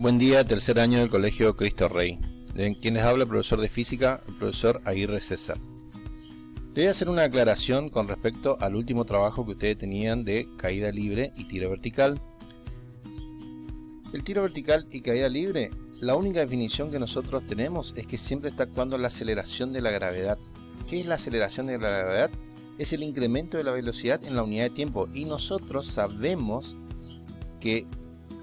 Buen día, tercer año del Colegio Cristo Rey. De quien les habla el profesor de física, el profesor Aguirre César. Le voy a hacer una aclaración con respecto al último trabajo que ustedes tenían de caída libre y tiro vertical. El tiro vertical y caída libre, la única definición que nosotros tenemos es que siempre está actuando la aceleración de la gravedad. ¿Qué es la aceleración de la gravedad? Es el incremento de la velocidad en la unidad de tiempo, y nosotros sabemos que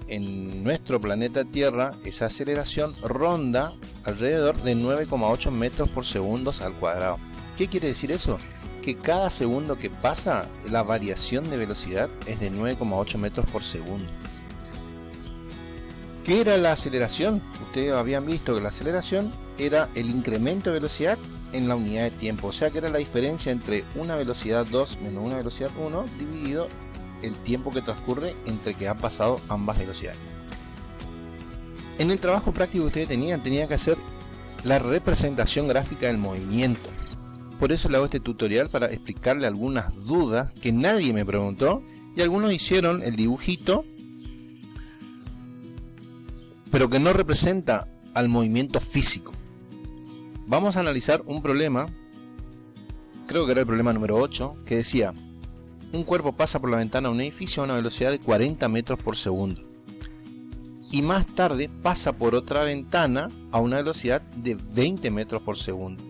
en nuestro planeta Tierra esa aceleración ronda alrededor de 9,8 metros por segundo al cuadrado. ¿Qué quiere decir eso? Que cada segundo que pasa la variación de velocidad es de 9,8 metros por segundo. ¿Qué era la aceleración? Ustedes habían visto que la aceleración era el incremento de velocidad en la unidad de tiempo, o sea que era la diferencia entre una velocidad 2 menos una velocidad 1 dividido el tiempo que transcurre entre que han pasado ambas velocidades. En el trabajo práctico que ustedes tenían que hacer la representación gráfica del movimiento. Por eso le hago este tutorial, para explicarle algunas dudas que nadie me preguntó, y algunos hicieron el dibujito, pero que no representa al movimiento físico. Vamos a analizar un problema, creo que era el problema número 8, que decía: un cuerpo pasa por la ventana de un edificio a una velocidad de 40 metros por segundo. Y más tarde pasa por otra ventana a una velocidad de 20 metros por segundo.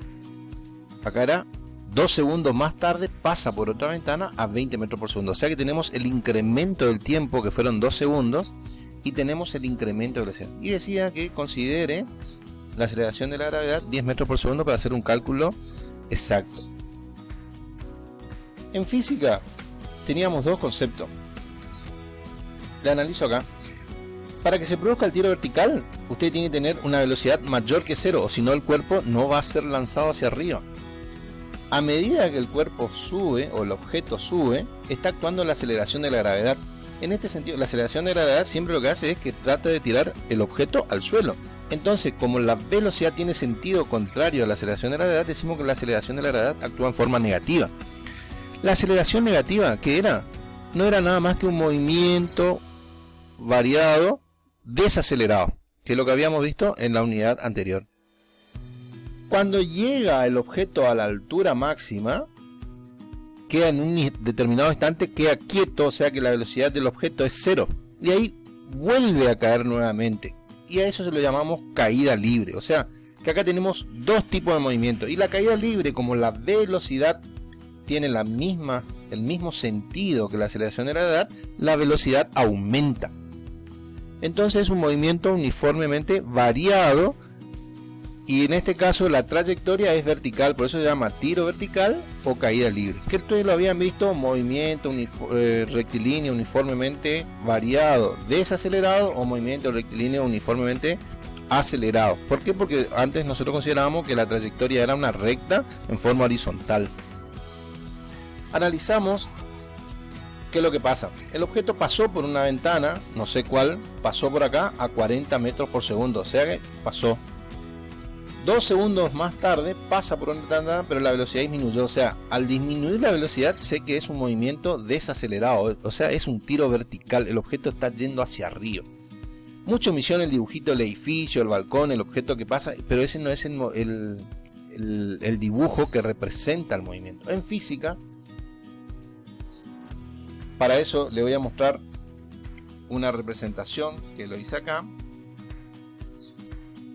Acá era 2 segundos más tarde pasa por otra ventana a 20 metros por segundo. O sea que tenemos el incremento del tiempo, que fueron 2 segundos, y tenemos el incremento de velocidad. Y decía que considere la aceleración de la gravedad 10 metros por segundo para hacer un cálculo exacto. En física teníamos dos conceptos. Le analizo acá. Para que se produzca el tiro vertical, usted tiene que tener una velocidad mayor que 0, o si no el cuerpo no va a ser lanzado hacia arriba. A medida que el cuerpo sube, o el objeto sube, está actuando la aceleración de la gravedad. En este sentido, la aceleración de la gravedad siempre lo que hace es que trata de tirar el objeto al suelo. Entonces, como la velocidad tiene sentido contrario a la aceleración de la gravedad, decimos que la aceleración de la gravedad actúa en forma negativa. La aceleración negativa, ¿qué era? No era nada más que un movimiento variado desacelerado, que es lo que habíamos visto en la unidad anterior. Cuando llega el objeto a la altura máxima, queda en un determinado instante, queda quieto, o sea que la velocidad del objeto es 0, y ahí vuelve a caer nuevamente, y a eso se lo llamamos caída libre. O sea que acá tenemos dos tipos de movimiento, y la caída libre, como la velocidad tiene el mismo sentido que la aceleración de la gravedad, la velocidad aumenta. Entonces es un movimiento uniformemente variado, y en este caso la trayectoria es vertical, por eso se llama tiro vertical o caída libre. Que ustedes lo habían visto: movimiento rectilíneo uniformemente variado desacelerado, o movimiento rectilíneo uniformemente acelerado. ¿Por qué? Porque antes nosotros considerábamos que la trayectoria era una recta en forma horizontal. Analizamos qué es lo que pasa. El objeto pasó por una ventana, no sé cuál, pasó por acá a 40 metros por segundo, o sea que pasó. 2 segundos más tarde pasa por una ventana, pero la velocidad disminuyó. O sea, al disminuir la velocidad sé que es un movimiento desacelerado, o sea, es un tiro vertical, el objeto está yendo hacia arriba. Muchos me hicieron el dibujito del edificio, el balcón, el objeto que pasa, pero ese no es el dibujo que representa el movimiento. En física, para eso le voy a mostrar una representación que lo hice acá.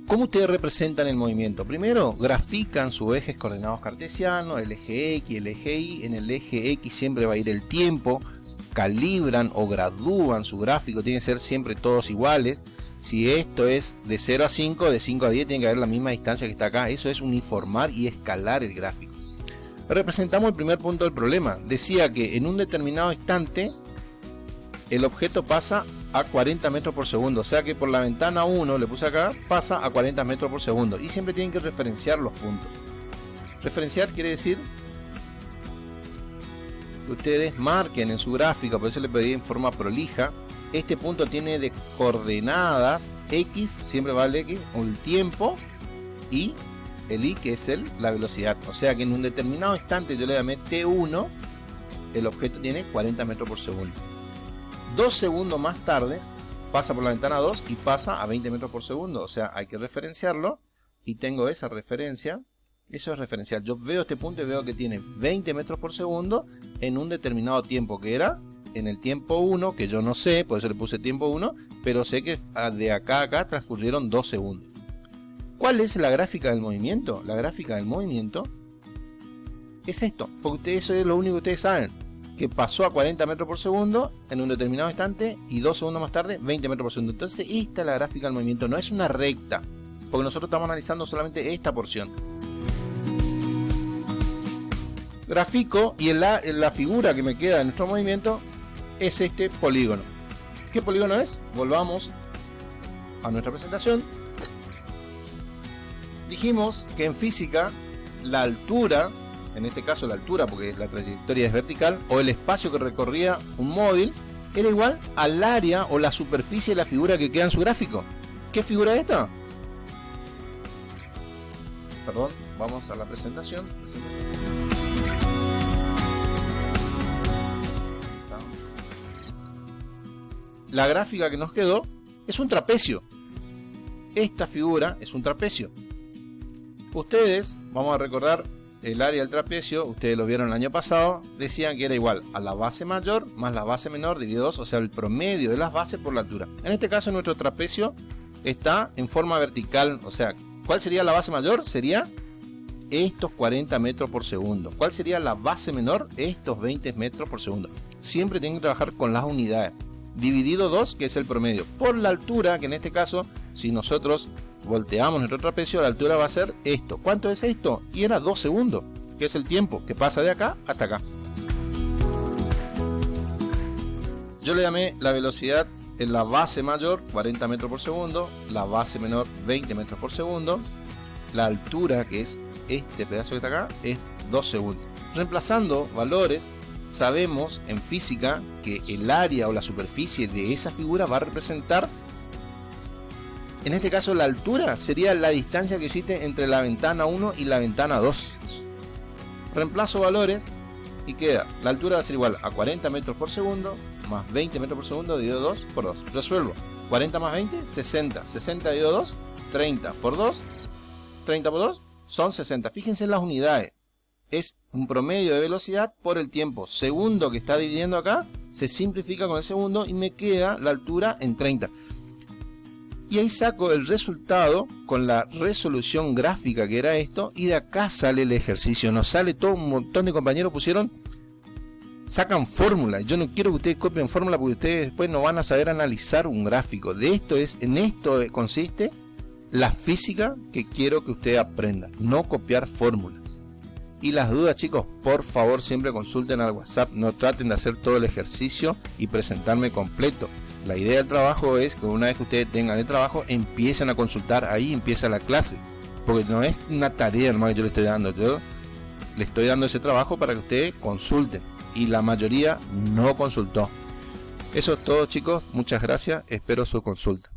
¿Cómo ustedes representan el movimiento? Primero grafican sus ejes coordenados cartesianos, el eje X, el eje Y. En el eje X siempre va a ir el tiempo. Calibran o gradúan su gráfico, tienen que ser siempre todos iguales. Si esto es de 0 a 5, de 5 a 10 tiene que haber la misma distancia que está acá. Eso es uniformar y escalar el gráfico. Representamos el primer punto del problema. Decía que en un determinado instante el objeto pasa a 40 metros por segundo, o sea que por la ventana 1, le puse acá, pasa a 40 metros por segundo, y siempre tienen que referenciar los puntos. Referenciar quiere decir que ustedes marquen en su gráfico, por eso le pedí en forma prolija: este punto tiene de coordenadas X, siempre va el X, o el tiempo, y el Y, que es la velocidad. O sea que en un determinado instante yo le llamé T1, el objeto tiene 40 metros por segundo. 2 segundos más tarde pasa por la ventana 2 y pasa a 20 metros por segundo. O sea, hay que referenciarlo y tengo esa referencia. Eso es referencial. Yo veo este punto y veo que tiene 20 metros por segundo en un determinado tiempo, que era en el tiempo 1, que yo no sé, por eso le puse tiempo 1, pero sé que de acá a acá transcurrieron 2 segundos. ¿Cuál es la gráfica del movimiento? La gráfica del movimiento es esto, porque ustedes, eso es lo único que ustedes saben, que pasó a 40 metros por segundo en un determinado instante y 2 segundos más tarde 20 metros por segundo. Entonces esta es la gráfica del movimiento, no es una recta, porque nosotros estamos analizando solamente esta porción. Grafico y la figura que me queda de nuestro movimiento es este polígono. ¿Qué polígono es? Volvamos a nuestra presentación. Dijimos que en física la altura, en este caso la altura porque la trayectoria es vertical, o el espacio que recorría un móvil, era igual al área o la superficie de la figura que queda en su gráfico. ¿Qué figura es esta? Perdón, vamos a la presentación. La gráfica que nos quedó es un trapecio. Esta figura es un trapecio. Ustedes, vamos a recordar el área del trapecio, ustedes lo vieron el año pasado, decían que era igual a la base mayor más la base menor dividido 2, o sea el promedio de las bases por la altura. En este caso nuestro trapecio está en forma vertical, o sea, ¿cuál sería la base mayor? Sería estos 40 metros por segundo. ¿Cuál sería la base menor? Estos 20 metros por segundo. Siempre tienen que trabajar con las unidades. Dividido 2, que es el promedio, por la altura, que en este caso, si nosotros volteamos nuestro trapecio, la altura va a ser esto. ¿Cuánto es esto? Y era 2 segundos, que es el tiempo que pasa de acá hasta acá. Yo le llamé la velocidad en la base mayor 40 metros por segundo, la base menor 20 metros por segundo, la altura, que es este pedazo que está acá, es 2 segundos. Reemplazando valores, sabemos en física que el área o la superficie de esa figura va a representar, en este caso la altura sería la distancia que existe entre la ventana 1 y la ventana 2. Reemplazo valores y queda, la altura va a ser igual a 40 metros por segundo más 20 metros por segundo dividido 2 por 2. Resuelvo, 40 más 20, 60, 60 dividido 2, 30 por 2, 30 por 2 son 60. Fíjense en las unidades. Es un promedio de velocidad por el tiempo. Segundo que está dividiendo acá, se simplifica con el segundo y me queda la altura en 30. Y ahí saco el resultado con la resolución gráfica que era esto. Y de acá sale el ejercicio. Nos sale todo, un montón de compañeros sacan fórmulas. Yo no quiero que ustedes copien fórmulas porque ustedes después no van a saber analizar un gráfico. En esto consiste la física que quiero que ustedes aprendan. No copiar fórmulas. Y las dudas, chicos, por favor siempre consulten al WhatsApp, no traten de hacer todo el ejercicio y presentarme completo. La idea del trabajo es que una vez que ustedes tengan el trabajo, empiecen a consultar, ahí empieza la clase. Porque no es una tarea, hermano, que yo le estoy dando, yo le estoy dando ese trabajo para que ustedes consulten. Y la mayoría no consultó. Eso es todo, chicos, muchas gracias, espero su consulta.